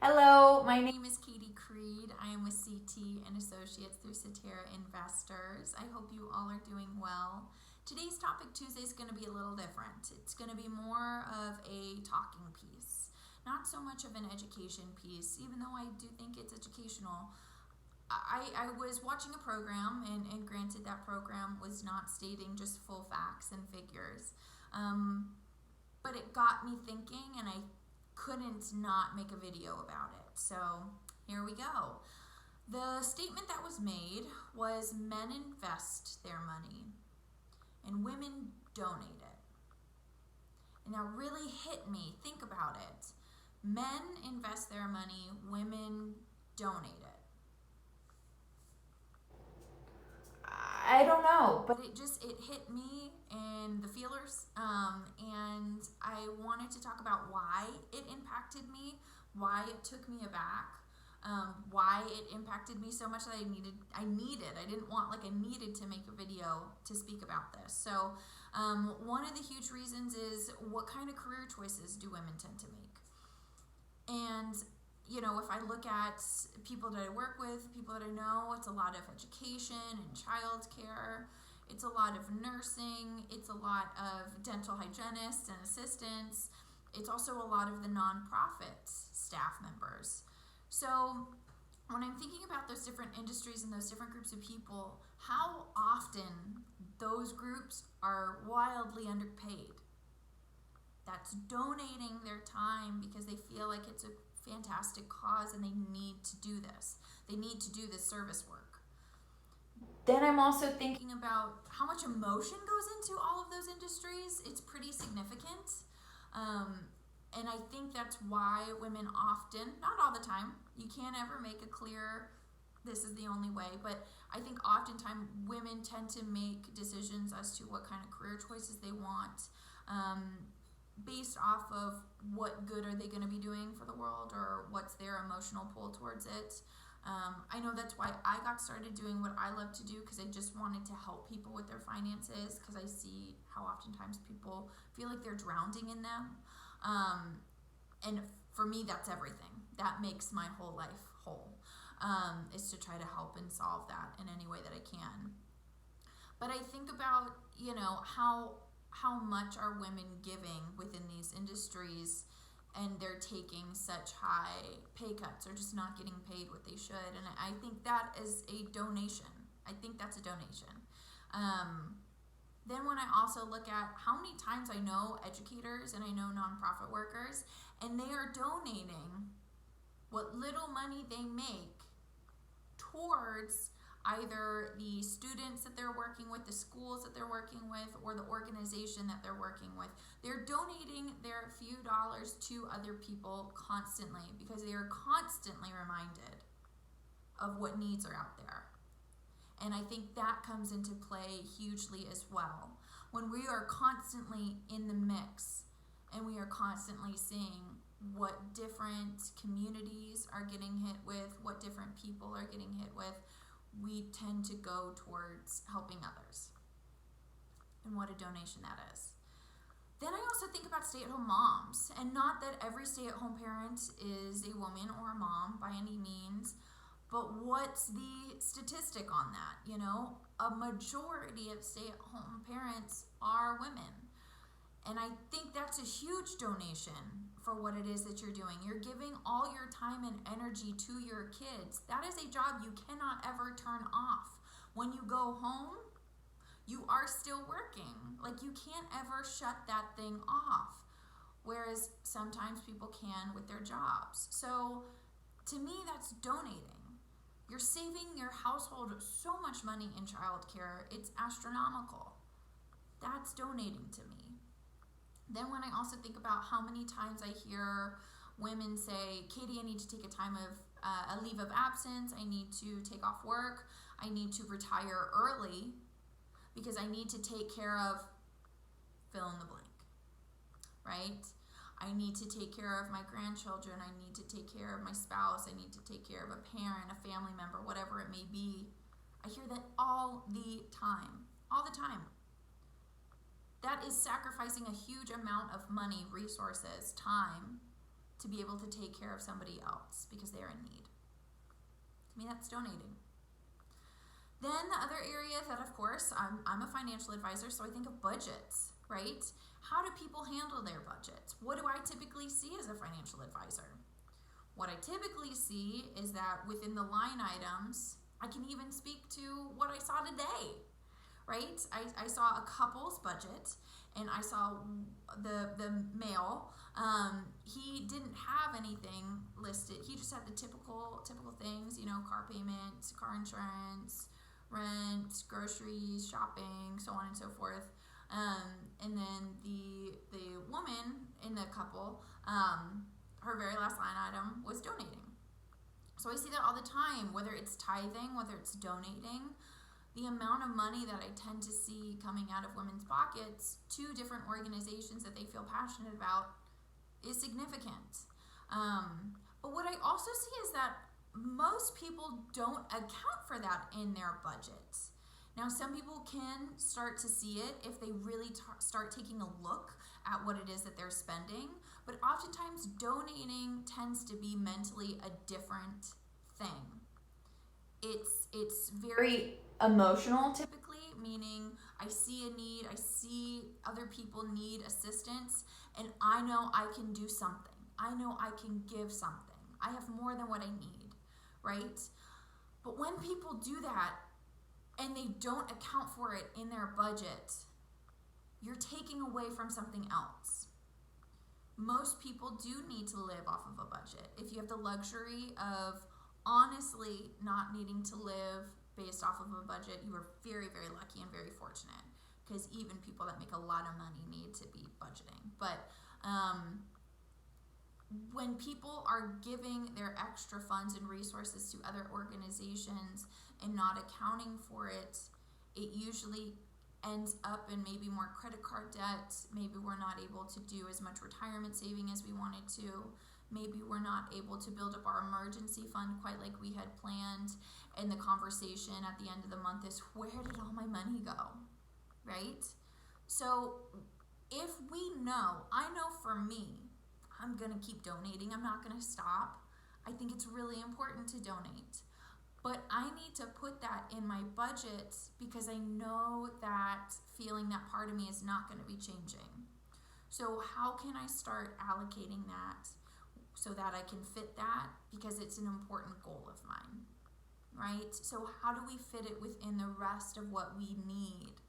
Hello, my name is Katie Creed. I am with CT and Associates through Cetera Investors. I hope you all are doing well. Today's topic Tuesday is going to be a little different. It's going to be more of a talking piece, not so much of an education piece, even though I do think it's educational. I was watching a program, and granted that program was not stating just full facts and figures, but it got me thinking, and I couldn't not make a video about it. So here we go. The statement that was made was men invest their money and women donate it. And that really hit me. Think about it. Men invest their money, women donate it. I don't know, but it hit me and the feelers, and I wanted to talk about why it impacted me, why it took me aback, why it impacted me so much that I needed to make a video to speak about this. So one of the huge reasons is, what kind of career choices do women tend to make? And if I look at people that I work with, people that I know, it's a lot of education and childcare. It's a lot of nursing. It's a lot of dental hygienists and assistants. It's also a lot of the nonprofit staff members. So when I'm thinking about those different industries and those different groups of people, how often those groups are wildly underpaid. That's donating their time because they feel like it's a fantastic cause and they need to do this. They need to do this service work. Then I'm also thinking about how much emotion goes into all of those industries. It's pretty significant. And I think that's why women often, not all the time, you can't ever make a clear, this is the only way, but I think oftentimes women tend to make decisions as to what kind of career choices they want, based off of what good are they going to be doing for the world, or what's their emotional pull towards it. I know that's why I got started doing what I love to do, because I just wanted to help people with their finances, because I see how oftentimes people feel like they're drowning in them. And for me, that's everything. That makes my whole life whole, is to try to help and solve that in any way that I can. But I think about, how much are women giving within these industries, and they're taking such high pay cuts or just not getting paid what they should. And I think that is a donation. I think that's a donation. Then when I also look at how many times I know educators and I know nonprofit workers, and they are donating what little money they make towards either the students that they're working with, the schools that they're working with, or the organization that they're working with. They're donating their few dollars to other people constantly, because they are constantly reminded of what needs are out there. And I think that comes into play hugely as well. When we are constantly in the mix, and we are constantly seeing what different communities are getting hit with, what different people are getting hit with, we tend to go towards helping others. And what a donation that is. Then I also think about stay-at-home moms, and not that every stay-at-home parent is a woman or a mom by any means, but what's the statistic on that? A majority of stay-at-home parents are women. And I think that's a huge donation for what it is that you're doing. You're giving all your time and energy to your kids. That is a job you cannot ever turn off. When you go home, you are still working. Like, you can't ever shut that thing off. Whereas sometimes people can with their jobs. So to me, that's donating. You're saving your household so much money in childcare. It's astronomical. That's donating to me. Then when I also think about how many times I hear women say, Katie, I need to take a leave of absence. I need to take off work. I need to retire early because I need to take care of fill in the blank, right? I need to take care of my grandchildren. I need to take care of my spouse. I need to take care of a parent, a family member, whatever it may be. I hear that all the time. That is sacrificing a huge amount of money, resources, time to be able to take care of somebody else because they're in need. To me, that's donating. Then the other area that, of course, I'm a financial advisor, so I think of budgets, right? How do people handle their budgets? What do I typically see as a financial advisor? What I typically see is that within the line items, I can even speak to what I saw today, right? I saw a couple's budget, and I saw the male. He didn't have anything listed. He just had the typical things, car payment, car insurance, rent, groceries, shopping, so on and so forth. And then the woman in the couple, her very last line item was donating. So I see that all the time, whether it's tithing, whether it's donating. The amount of money that I tend to see coming out of women's pockets to different organizations that they feel passionate about is significant. But what I also see is that most people don't account for that in their budget. Now, some people can start to see it if they really start taking a look at what it is that they're spending, but oftentimes donating tends to be mentally a different thing. It's very emotional typically, meaning I see a need, I see other people need assistance, and I know I can do something. I know I can give something. I have more than what I need, right? But when people do that and they don't account for it in their budget, you're taking away from something else. Most people do need to live off of a budget. If you have the luxury of honestly not needing to live based off of a budget, you are very, very lucky and very fortunate, because even people that make a lot of money need to be budgeting. But when people are giving their extra funds and resources to other organizations and not accounting for it, it usually ends up in maybe more credit card debt. Maybe we're not able to do as much retirement saving as we wanted to. Maybe we're not able to build up our emergency fund quite like we had planned. And the conversation at the end of the month is, where did all my money go, right? So if we know, I know for me, I'm going to keep donating. I'm not going to stop. I think it's really important to donate. But I need to put that in my budget because I know that feeling, that part of me is not going to be changing. So how can I start allocating that so that I can fit that, because it's an important goal of mine, right? So how do we fit it within the rest of what we need?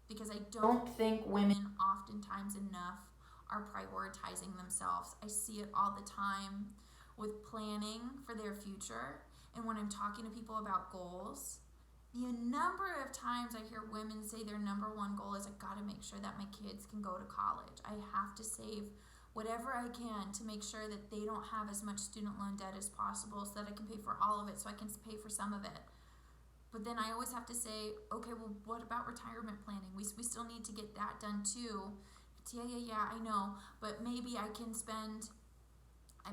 Because I don't think women oftentimes enough are prioritizing themselves. I see it all the time with planning for their future. And when I'm talking to people about goals, the number of times I hear women say their number one goal is, I gotta make sure that my kids can go to college. I have to save whatever I can to make sure that they don't have as much student loan debt as possible so that I can pay for all of it, so I can pay for some of it. But then I always have to say, okay, well, what about retirement planning? We still need to get that done too. It's, yeah, I know, but maybe I can spend,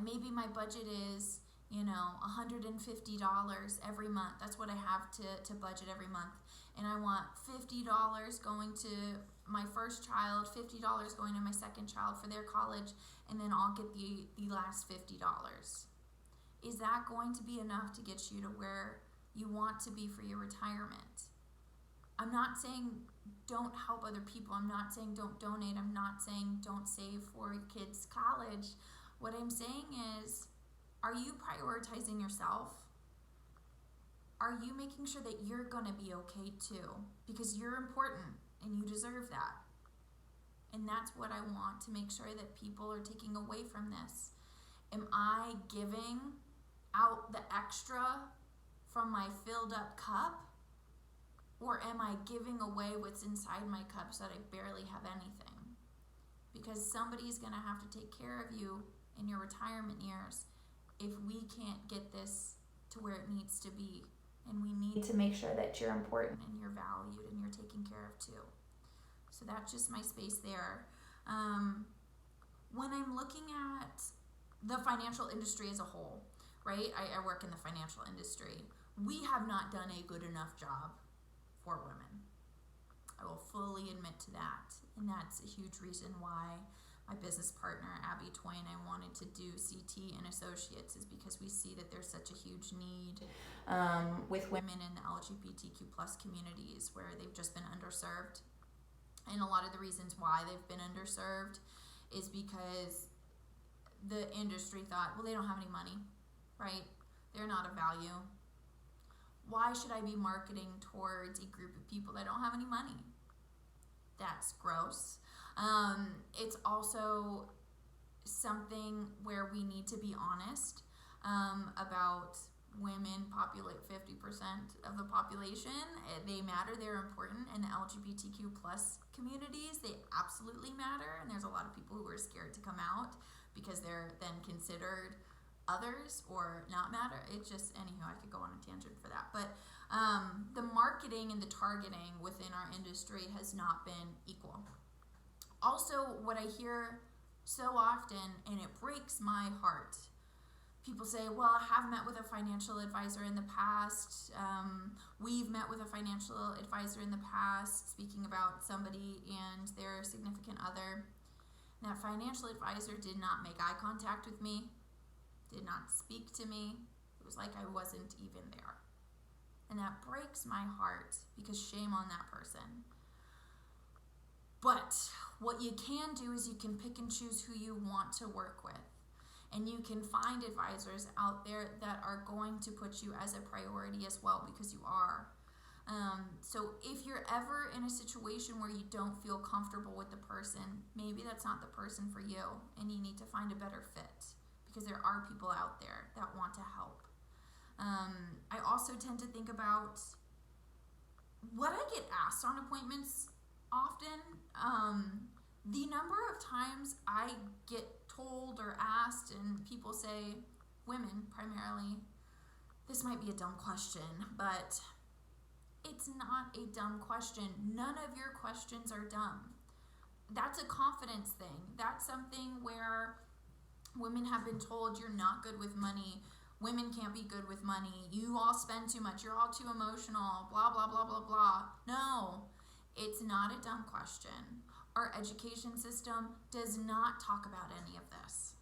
maybe my budget is, $150 every month. That's what I have to budget every month. And I want $50 going to my first child, $50 going to my second child for their college, and then I'll get the last $50. Is that going to be enough to get you to where you want to be for your retirement? I'm not saying don't help other people. I'm not saying don't donate. I'm not saying don't save for your kids' college. What I'm saying is, are you prioritizing yourself? Are you making sure that you're going to be okay too? Because you're important and you deserve that. And that's what I want to make sure that people are taking away from this. Am I giving out the extra from my filled up cup? Or am I giving away what's inside my cup so that I barely have anything? Because somebody's going to have to take care of you in your retirement years if we can't get this to where it needs to be. And we need to make sure that you're important and you're valued and you're taken care of too. So that's just my space there. When I'm looking at the financial industry as a whole, right? I work in the financial industry. We have not done a good enough job for women. I will fully admit to that. And that's a huge reason why my business partner, Abbey, Toye, and I wanted to do CT and Associates is because we see that there's such a huge need with women in the LGBTQ plus communities where they've just been underserved. And a lot of the reasons why they've been underserved is because the industry thought, well, they don't have any money, right? They're not of value. Why should I be marketing towards a group of people that don't have any money? That's gross. It's also something where we need to be honest about women populate 50% of the population. They matter, they're important. In the LGBTQ plus communities, they absolutely matter. And there's a lot of people who are scared to come out because they're then considered others or not matter. It's just, anywho, I could go on a tangent for that. But the marketing and the targeting within our industry has not been equal. Also, what I hear so often, and it breaks my heart, people say, well, I have met with a financial advisor in the past. We've met with a financial advisor in the past, speaking about somebody and their significant other. And that financial advisor did not make eye contact with me, did not speak to me. It was like I wasn't even there. And that breaks my heart because shame on that person. But what you can do is you can pick and choose who you want to work with. And you can find advisors out there that are going to put you as a priority as well, because you are. So if you're ever in a situation where you don't feel comfortable with the person, maybe that's not the person for you, and you need to find a better fit, because there are people out there that want to help. I also tend to think about what I get asked on appointments often. The number of times I get told or asked, and people say, women primarily, this might be a dumb question, but it's not a dumb question. None of your questions are dumb. That's a confidence thing. That's something where women have been told you're not good with money. Women can't be good with money. You all spend too much. You're all too emotional. Blah, blah, blah, blah, blah. No, it's not a dumb question. Our education system does not talk about any of this.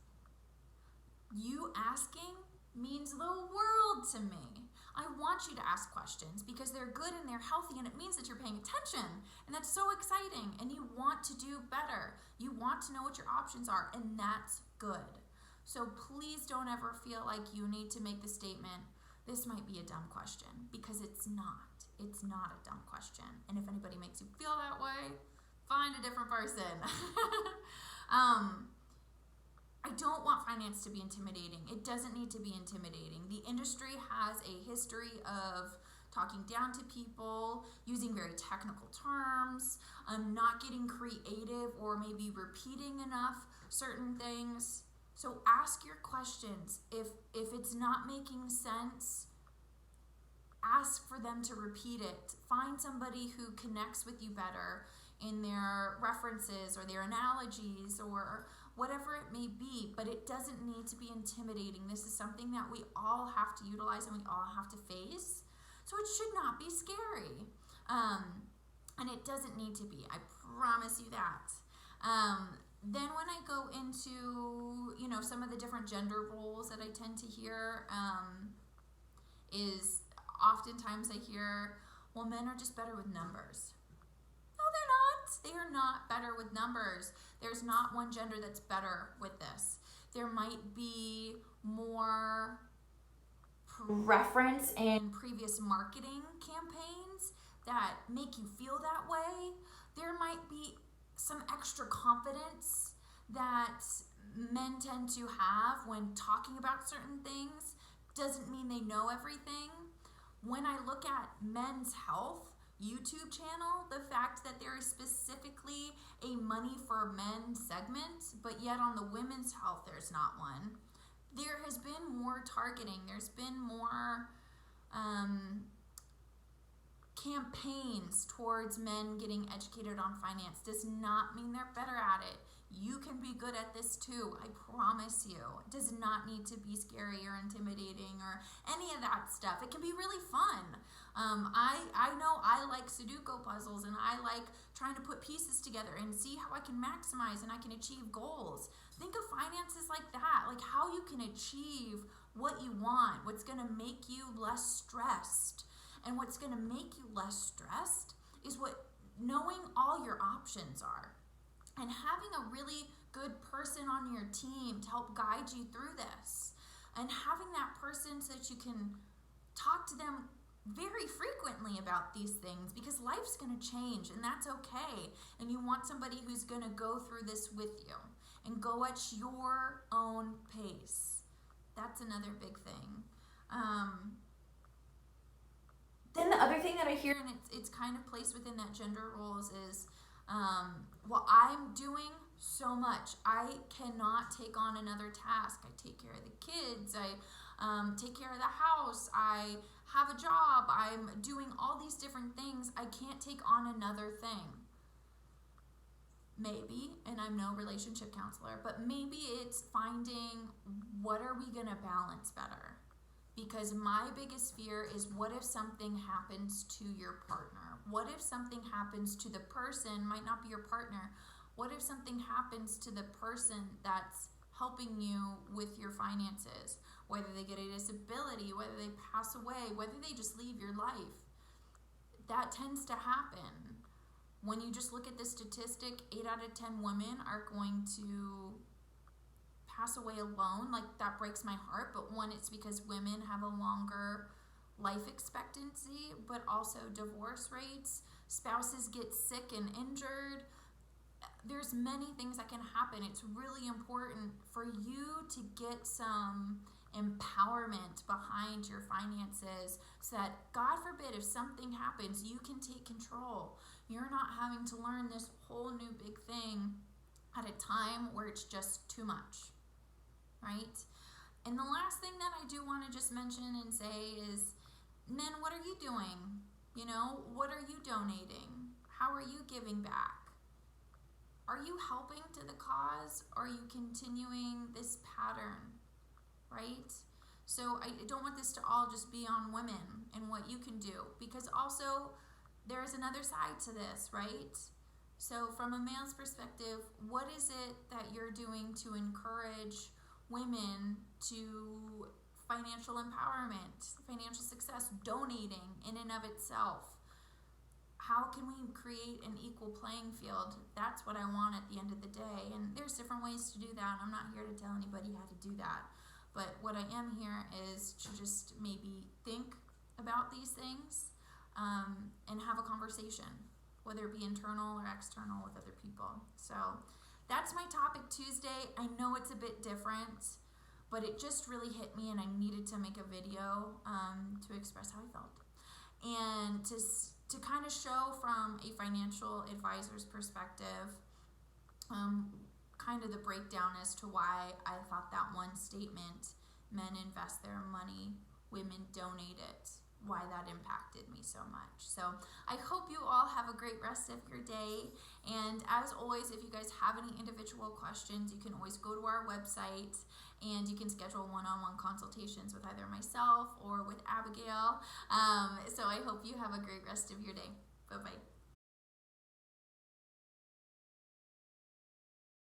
You asking means the world to me. I want you to ask questions because they're good and they're healthy, and it means that you're paying attention, and that's so exciting, and you want to do better. You want to know what your options are, and that's good. So please don't ever feel like you need to make the statement, this might be a dumb question, because it's not. It's not a dumb question. And if anybody makes you feel that way, find a different person. I don't want finance to be intimidating. It doesn't need to be intimidating. The industry has a history of talking down to people, using very technical terms, not getting creative or maybe repeating enough certain things. So ask your questions. If it's not making sense, ask for them to repeat it. Find somebody who connects with you better in their references or their analogies or whatever it may be, but it doesn't need to be intimidating. This is something that we all have to utilize and we all have to face. So it should not be scary. And it doesn't need to be. I promise you that. Then when I go into, some of the different gender roles that I tend to hear, is oftentimes I hear, well, men are just better with numbers. No, they're not. They are not better with numbers. There's not one gender that's better with this. There might be more preference in previous marketing campaigns that make you feel that way. There might be some extra confidence that men tend to have when talking about certain things. Doesn't mean they know everything. When I look at Men's Health YouTube channel, the fact that there is specifically a Money for Men segment, but yet on the Women's Health there's not one. There has been more targeting. There's been more campaigns towards men getting educated on finance. Does not mean they're better at it. You can be good at this too. I promise you. It does not need to be scary or intimidating or any of that stuff. It can be really fun. I know I like Sudoku puzzles, and I like trying to put pieces together and see how I can maximize and I can achieve goals. Think of finances like that, like how you can achieve what you want, what's going to make you less stressed. And what's going to make you less stressed is knowing all your options are, and having a really good person on your team to help guide you through this, and having that person so that you can talk to them very frequently about these things, because life's going to change, and that's okay. And you want somebody who's going to go through this with you and go at your own pace. That's another big thing. Then the other thing that I hear, and it's kind of placed within that gender roles, is well, I'm doing so much. I cannot take on another task. I take care of the kids. I take care of the house. I have a job. I'm doing all these different things. I can't take on another thing. Maybe, and I'm no relationship counselor, but maybe it's finding what are we going to balance better. Because my biggest fear is, what if something happens to your partner? What if something happens to the person, might not be your partner, what if something happens to the person that's helping you with your finances? Whether they get a disability, whether they pass away, whether they just leave your life. That tends to happen. When you just look at the statistic, 8 out of 10 women are going to pass away alone. Like, that breaks my heart. But one, it's because women have a longer life expectancy, but also divorce rates. Spouses get sick and injured. There's many things that can happen. It's really important for you to get some empowerment behind your finances, so that, God forbid, if something happens, you can take control. You're not having to learn this whole new big thing at a time where it's just too much, right? And the last thing that I do want to just mention and say is, men, what are you doing? You know, what are you donating? How are you giving back? Are you helping to the cause, or are you continuing this pattern, right? So I don't want this to all just be on women and what you can do, because also there's another side to this, right? So from a man's perspective, what is it that you're doing to encourage women to financial empowerment, financial success, donating in and of itself? How can we create an equal playing field? That's what I want at the end of the day. And there's different ways to do that. I'm not here to tell anybody how to do that. But what I am here is to just maybe think about these things, and have a conversation, whether it be internal or external, with other people. So that's my topic Tuesday. I know it's a bit different, but it just really hit me, and I needed to make a video to express how I felt. And to kind of show from a financial advisor's perspective, kind of the breakdown as to why I thought that one statement, men invest their money, women donate it, why that impacted me so much. So I hope you all have a great rest of your day. And as always, if you guys have any individual questions, you can always go to our website, and you can schedule one-on-one consultations with either myself or with Abigail. So I hope you have a great rest of your day. Bye-bye.